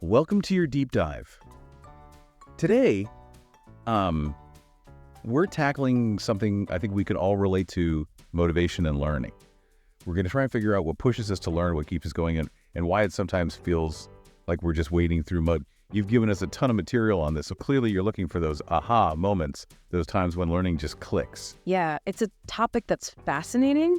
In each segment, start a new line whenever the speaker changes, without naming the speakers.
Welcome to your deep dive. Today, we're tackling something I think we can all relate to: motivation and learning. We're going to try and figure out what pushes us to learn, what keeps us going, and why it sometimes feels like we're just wading through mud. You've given us a ton of material on this, so clearly you're looking for those aha moments, those times when learning just clicks.
Yeah, it's a topic that's fascinating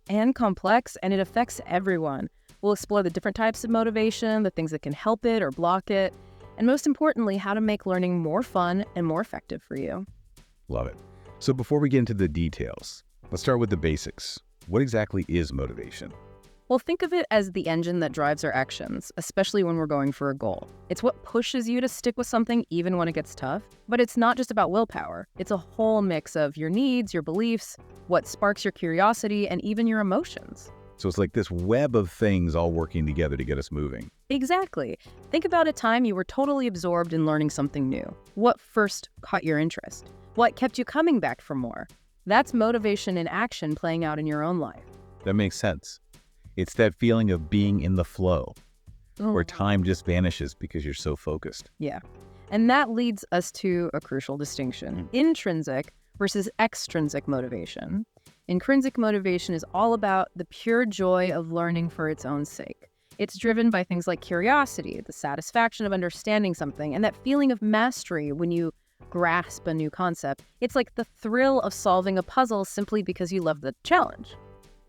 and complex, and it affects everyone. We'll explore the different types of motivation, the things that can help it or block it, and most importantly, how to make learning more fun and more effective for you.
Love it. So before we get into the details, let's start with the basics. What exactly is motivation?
Well, think of it as the engine that drives our actions, especially when we're going for a goal. It's what pushes you to stick with something even when it gets tough. But it's not just about willpower. It's a whole mix of your needs, your beliefs, what sparks your curiosity, and even your emotions.
So it's like this web of things all working together to get us moving.
Exactly. Think about a time you were totally absorbed in learning something new. What first caught your interest? What kept you coming back for more? That's motivation in action playing out in your own life.
That makes sense. It's that feeling of being in the flow, where time just vanishes because you're so focused.
Yeah. And that leads us to a crucial distinction: intrinsic versus extrinsic motivation. Intrinsic motivation is all about the pure joy of learning for its own sake. It's driven by things like curiosity, the satisfaction of understanding something, and that feeling of mastery when you grasp a new concept. It's like the thrill of solving a puzzle simply because you love the challenge.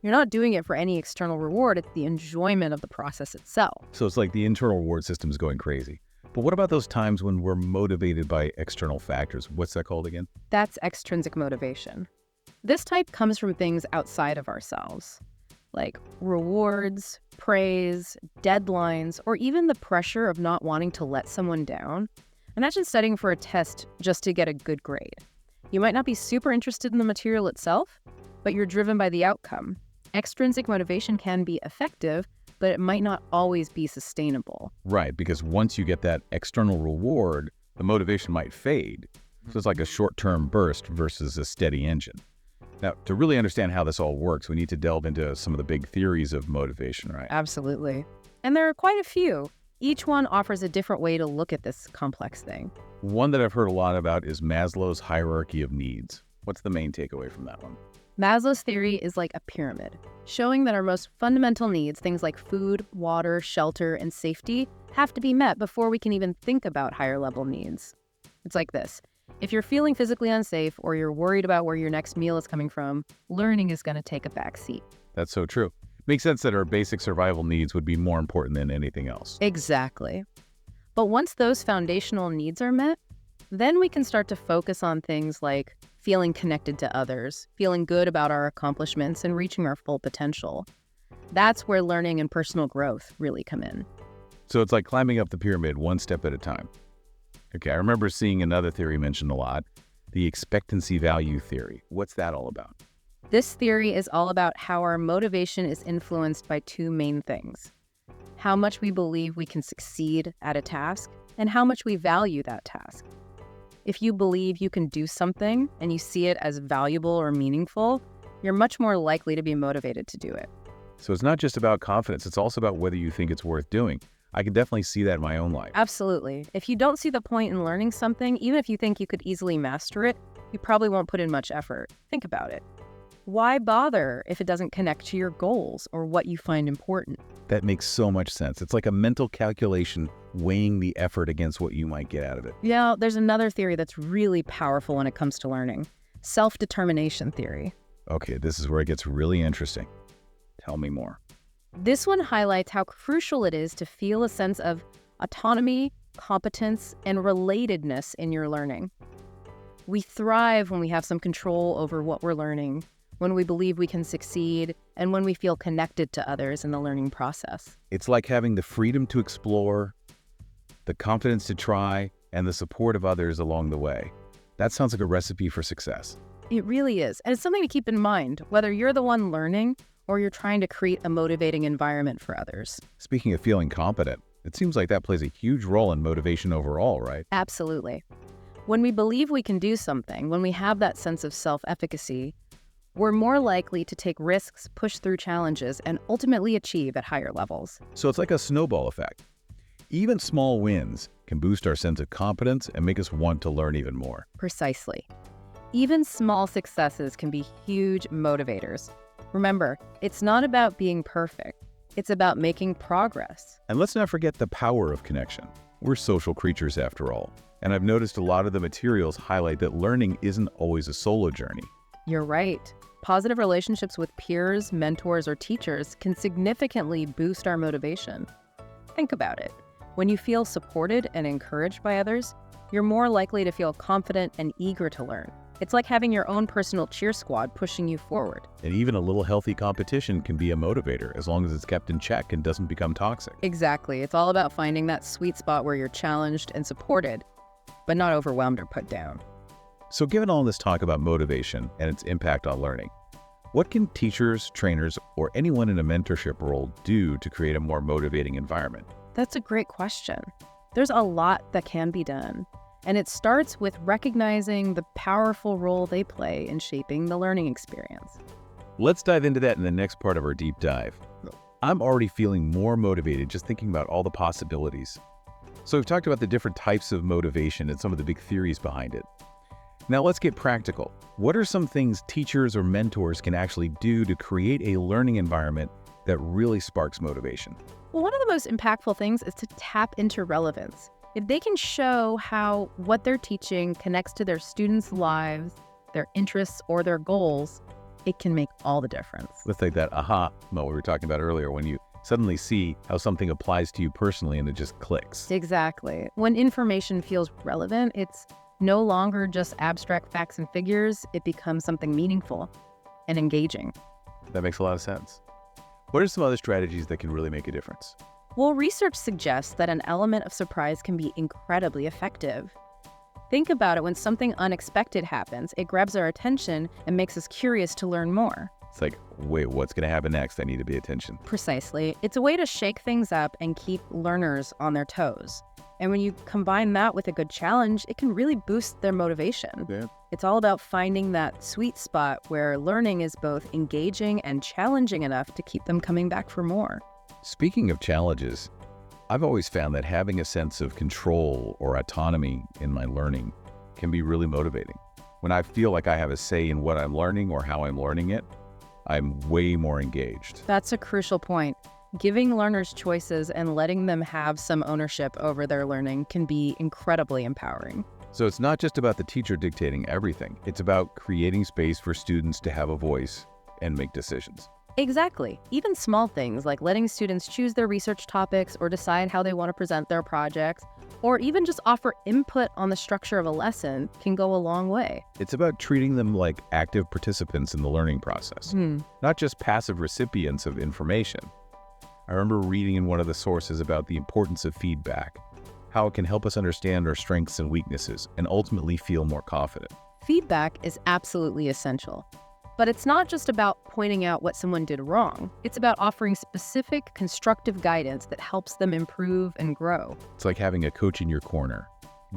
You're not doing it for any external reward. It's the enjoyment of the process itself.
So it's like the internal reward system is going crazy. But what about those times when we're motivated by external factors? What's that called again?
That's extrinsic motivation. This type comes from things outside of ourselves, like rewards, praise, deadlines, or even the pressure of not wanting to let someone down. Imagine studying for a test just to get a good grade. You might not be super interested in the material itself, but you're driven by the outcome. Extrinsic motivation can be effective, but it might not always be sustainable.
Right, because once you get that external reward, the motivation might fade. So it's like a short-term burst versus a steady engine. Now, to really understand how this all works, we need to delve into some of the big theories of motivation, right?
Absolutely. And there are quite a few. Each one offers a different way to look at this complex thing.
One that I've heard a lot about is Maslow's hierarchy of needs. What's the main takeaway from that one?
Maslow's theory is like a pyramid, showing that our most fundamental needs, things like food, water, shelter, and safety, have to be met before we can even think about higher level needs. It's like this. If you're feeling physically unsafe or you're worried about where your next meal is coming from, learning is going to take a back seat.
That's so true. Makes sense that our basic survival needs would be more important than anything else.
Exactly. But once those foundational needs are met, then we can start to focus on things like feeling connected to others, feeling good about our accomplishments, and reaching our full potential. That's where learning and personal growth really come in.
So it's like climbing up the pyramid one step at a time. Okay, I remember seeing another theory mentioned a lot, the expectancy value theory. What's that all about?
This theory is all about how our motivation is influenced by two main things: how much we believe we can succeed at a task and how much we value that task. If you believe you can do something and you see it as valuable or meaningful, you're much more likely to be motivated to do it.
So it's not just about confidence, it's also about whether you think it's worth doing. I can definitely see that in my own life.
Absolutely. If you don't see the point in learning something, even if you think you could easily master it, you probably won't put in much effort. Think about it. Why bother if it doesn't connect to your goals or what you find important?
That makes so much sense. It's like a mental calculation weighing the effort against what you might get out of it.
Yeah, there's another theory that's really powerful when it comes to learning: self-determination theory.
Okay, this is where it gets really interesting. Tell me more.
This one highlights how crucial it is to feel a sense of autonomy, competence, and relatedness in your learning. We thrive when we have some control over what we're learning, when we believe we can succeed, and when we feel connected to others in the learning process.
It's like having the freedom to explore, the confidence to try, and the support of others along the way. That sounds like a recipe for success.
It really is. And it's something to keep in mind, whether you're the one learning or you're trying to create a motivating environment for others.
Speaking of feeling competent, it seems like that plays a huge role in motivation overall, right?
Absolutely. When we believe we can do something, when we have that sense of self-efficacy, we're more likely to take risks, push through challenges, and ultimately achieve at higher levels.
So it's like a snowball effect. Even small wins can boost our sense of competence and make us want to learn even more.
Precisely. Even small successes can be huge motivators. Remember, it's not about being perfect. It's about making progress.
And let's not forget the power of connection. We're social creatures after all. And I've noticed a lot of the materials highlight that learning isn't always a solo journey.
You're right. Positive relationships with peers, mentors, or teachers can significantly boost our motivation. Think about it. When you feel supported and encouraged by others, you're more likely to feel confident and eager to learn. It's like having your own personal cheer squad pushing you forward.
And even a little healthy competition can be a motivator as long as it's kept in check and doesn't become toxic.
Exactly. It's all about finding that sweet spot where you're challenged and supported, but not overwhelmed or put down.
So given all this talk about motivation and its impact on learning, what can teachers, trainers, or anyone in a mentorship role do to create a more motivating environment?
That's a great question. There's a lot that can be done. And it starts with recognizing the powerful role they play in shaping the learning experience.
Let's dive into that in the next part of our deep dive. I'm already feeling more motivated just thinking about all the possibilities. So we've talked about the different types of motivation and some of the big theories behind it. Now let's get practical. What are some things teachers or mentors can actually do to create a learning environment that really sparks motivation?
Well, one of the most impactful things is to tap into relevance. If they can show how what they're teaching connects to their students' lives, their interests, or their goals, it can make all the difference.
Let's take that aha moment we were talking about earlier when you suddenly see how something applies to you personally and it just clicks.
Exactly. When information feels relevant, it's no longer just abstract facts and figures. It becomes something meaningful and engaging.
That makes a lot of sense. What are some other strategies that can really make a difference?
Well, research suggests that an element of surprise can be incredibly effective. Think about it. When something unexpected happens, it grabs our attention and makes us curious to learn more.
It's like, wait, what's going to happen next? I need to pay attention.
Precisely. It's a way to shake things up and keep learners on their toes. And when you combine that with a good challenge, it can really boost their motivation.
Yeah.
It's all about finding that sweet spot where learning is both engaging and challenging enough to keep them coming back for more.
Speaking of challenges, I've always found that having a sense of control or autonomy in my learning can be really motivating. When I feel like I have a say in what I'm learning or how I'm learning it, I'm way more engaged.
That's a crucial point. Giving learners choices and letting them have some ownership over their learning can be incredibly empowering.
So it's not just about the teacher dictating everything. It's about creating space for students to have a voice and make decisions.
Exactly. Even small things like letting students choose their research topics or decide how they want to present their projects, or even just offer input on the structure of a lesson can go a long way.
It's about treating them like active participants in the learning process, not just passive recipients of information. I remember reading in one of the sources about the importance of feedback, how it can help us understand our strengths and weaknesses, and ultimately feel more confident.
Feedback is absolutely essential. But it's not just about pointing out what someone did wrong. It's about offering specific, constructive guidance that helps them improve and grow.
It's like having a coach in your corner,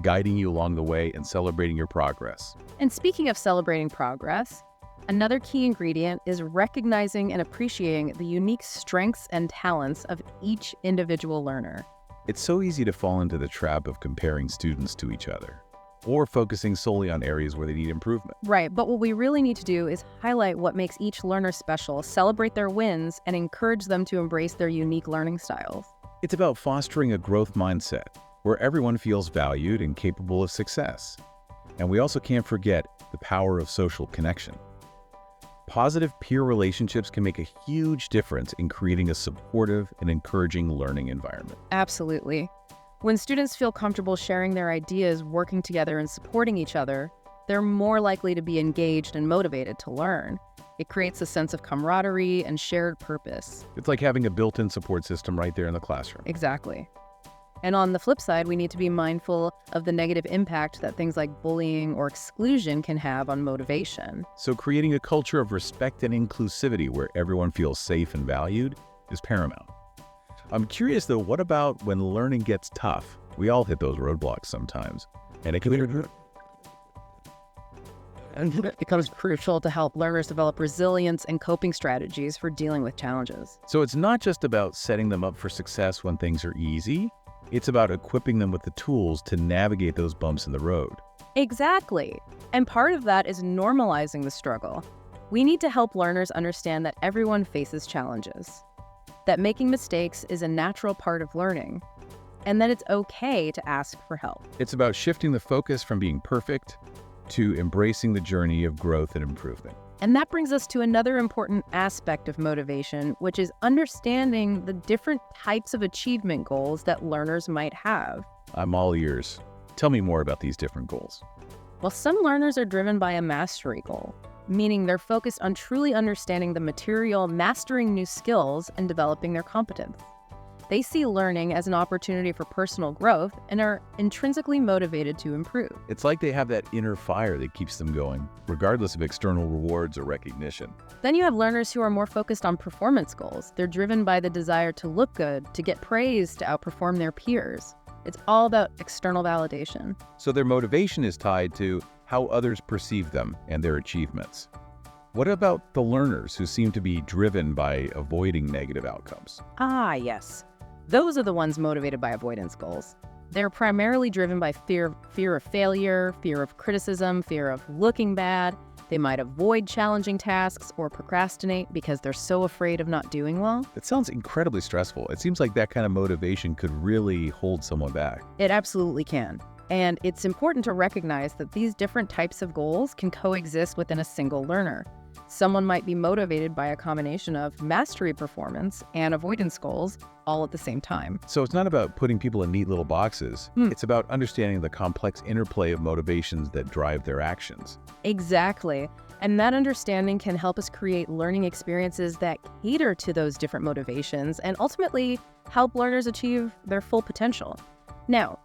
guiding you along the way and celebrating your progress.
And speaking of celebrating progress, another key ingredient is recognizing and appreciating the unique strengths and talents of each individual learner.
It's so easy to fall into the trap of comparing students to each other, or focusing solely on areas where they need improvement.
Right, but what we really need to do is highlight what makes each learner special, celebrate their wins, and encourage them to embrace their unique learning styles.
It's about fostering a growth mindset where everyone feels valued and capable of success. And we also can't forget the power of social connection. Positive peer relationships can make a huge difference in creating a supportive and encouraging learning environment.
Absolutely. When students feel comfortable sharing their ideas, working together, and supporting each other, they're more likely to be engaged and motivated to learn. It creates a sense of camaraderie and shared purpose.
It's like having a built-in support system right there in the classroom.
Exactly. And on the flip side, we need to be mindful of the negative impact that things like bullying or exclusion can have on motivation.
So creating a culture of respect and inclusivity where everyone feels safe and valued is paramount. I'm curious though, what about when learning gets tough? We all hit those roadblocks sometimes. And it
becomes crucial to help learners develop resilience and coping strategies for dealing with challenges.
So it's not just about setting them up for success when things are easy. It's about equipping them with the tools to navigate those bumps in the road.
Exactly. And part of that is normalizing the struggle. We need to help learners understand that everyone faces challenges, that making mistakes is a natural part of learning, and that it's okay to ask for help.
It's about shifting the focus from being perfect to embracing the journey of growth and improvement.
And that brings us to another important aspect of motivation, which is understanding the different types of achievement goals that learners might have.
I'm all ears. Tell me more about these different goals.
Well, some learners are driven by a mastery goal, meaning they're focused on truly understanding the material, mastering new skills, and developing their competence. They see learning as an opportunity for personal growth and are intrinsically motivated to improve.
It's like they have that inner fire that keeps them going, regardless of external rewards or recognition.
Then you have learners who are more focused on performance goals. They're driven by the desire to look good, to get praise, to outperform their peers. It's all about external validation.
So their motivation is tied to how others perceive them and their achievements. What about the learners who seem to be driven by avoiding negative outcomes?
Ah, yes. Those are the ones motivated by avoidance goals. They're primarily driven by fear of failure, fear of criticism, fear of looking bad. They might avoid challenging tasks or procrastinate because they're so afraid of not doing well.
It sounds incredibly stressful. It seems like that kind of motivation could really hold someone back.
It absolutely can. And it's important to recognize that these different types of goals can coexist within a single learner. Someone might be motivated by a combination of mastery performance and avoidance goals all at the same time.
So it's not about putting people in neat little boxes. It's about understanding the complex interplay of motivations that drive their actions.
Exactly. And that understanding can help us create learning experiences that cater to those different motivations and ultimately help learners achieve their full potential. Now,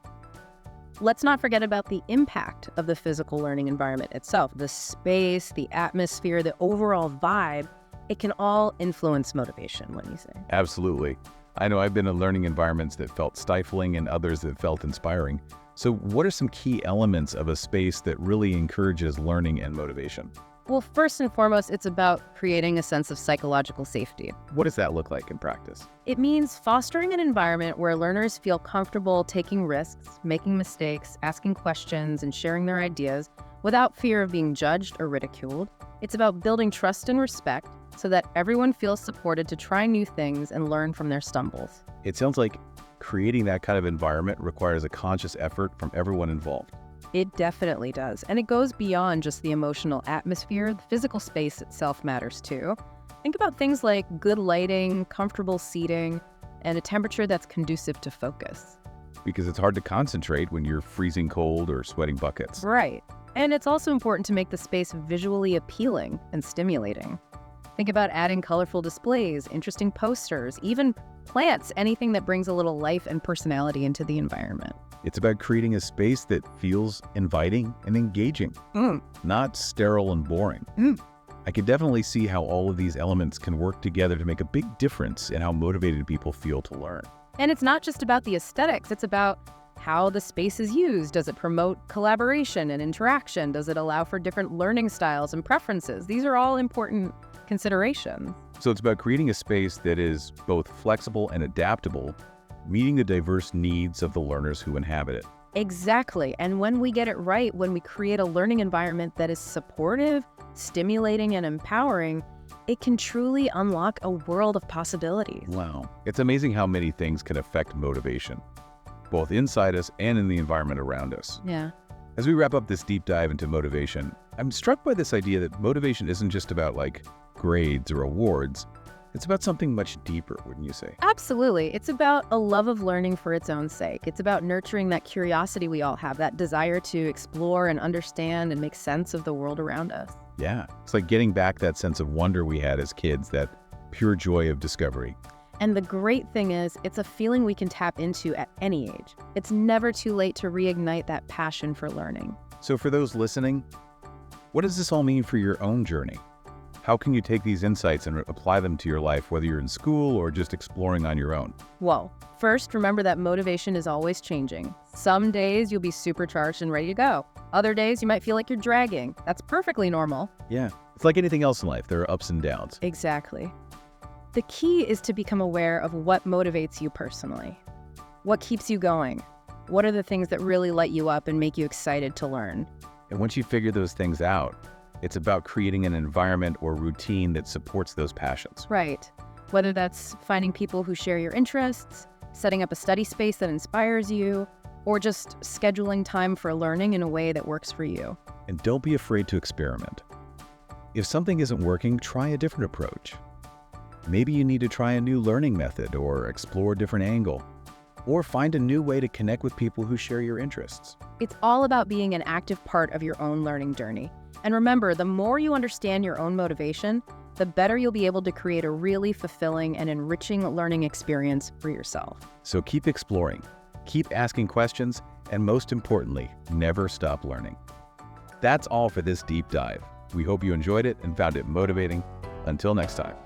let's not forget about the impact of the physical learning environment itself. The space, the atmosphere, the overall vibe, it can all influence motivation, wouldn't you say?
Absolutely. I know I've been in learning environments that felt stifling and others that felt inspiring. So what are some key elements of a space that really encourages learning and motivation?
Well, first and foremost, it's about creating a sense of psychological safety.
What does that look like in practice?
It means fostering an environment where learners feel comfortable taking risks, making mistakes, asking questions, and sharing their ideas without fear of being judged or ridiculed. It's about building trust and respect so that everyone feels supported to try new things and learn from their stumbles.
It sounds like creating that kind of environment requires a conscious effort from everyone involved.
It definitely does. And it goes beyond just the emotional atmosphere. The physical space itself matters too. Think about things like good lighting, comfortable seating, and a temperature that's conducive to focus.
Because it's hard to concentrate when you're freezing cold or sweating buckets.
Right. And it's also important to make the space visually appealing and stimulating. Think about adding colorful displays, interesting posters, even plants, anything that brings a little life and personality into the environment.
It's about creating a space that feels inviting and engaging, not sterile and boring. I can definitely see how all of these elements can work together to make a big difference in how motivated people feel to learn.
And it's not just about the aesthetics, it's about how the space is used. Does it promote collaboration and interaction? Does it allow for different learning styles and preferences? These are all important considerations.
So it's about creating a space that is both flexible and adaptable, meeting the diverse needs of the learners who inhabit it.
Exactly. And when we get it right, when we create a learning environment that is supportive, stimulating, and empowering, it can truly unlock a world of possibilities.
Wow. It's amazing how many things can affect motivation, both inside us and in the environment around us.
Yeah.
As we wrap up this deep dive into motivation, I'm struck by this idea that motivation isn't just about grades or awards. It's about something much deeper, wouldn't you say?
Absolutely. It's about a love of learning for its own sake. It's about nurturing that curiosity we all have, that desire to explore and understand and make sense of the world around us.
Yeah. It's like getting back that sense of wonder we had as kids, that pure joy of discovery.
And the great thing is, it's a feeling we can tap into at any age. It's never too late to reignite that passion for learning.
So for those listening, what does this all mean for your own journey? How can you take these insights and apply them to your life, whether you're in school or just exploring on your own?
Well, first, remember that motivation is always changing. Some days you'll be supercharged and ready to go. Other days you might feel like you're dragging. That's perfectly normal.
Yeah. It's like anything else in life. There are ups and downs.
Exactly. The key is to become aware of what motivates you personally. What keeps you going? What are the things that really light you up and make you excited to learn?
And once you figure those things out, it's about creating an environment or routine that supports those passions.
Right. Whether that's finding people who share your interests, setting up a study space that inspires you, or just scheduling time for learning in a way that works for you.
And don't be afraid to experiment. If something isn't working, try a different approach. Maybe you need to try a new learning method or explore a different angle, or find a new way to connect with people who share your interests.
It's all about being an active part of your own learning journey. And remember, the more you understand your own motivation, the better you'll be able to create a really fulfilling and enriching learning experience for yourself.
So keep exploring, keep asking questions, and most importantly, never stop learning. That's all for this deep dive. We hope you enjoyed it and found it motivating. Until next time.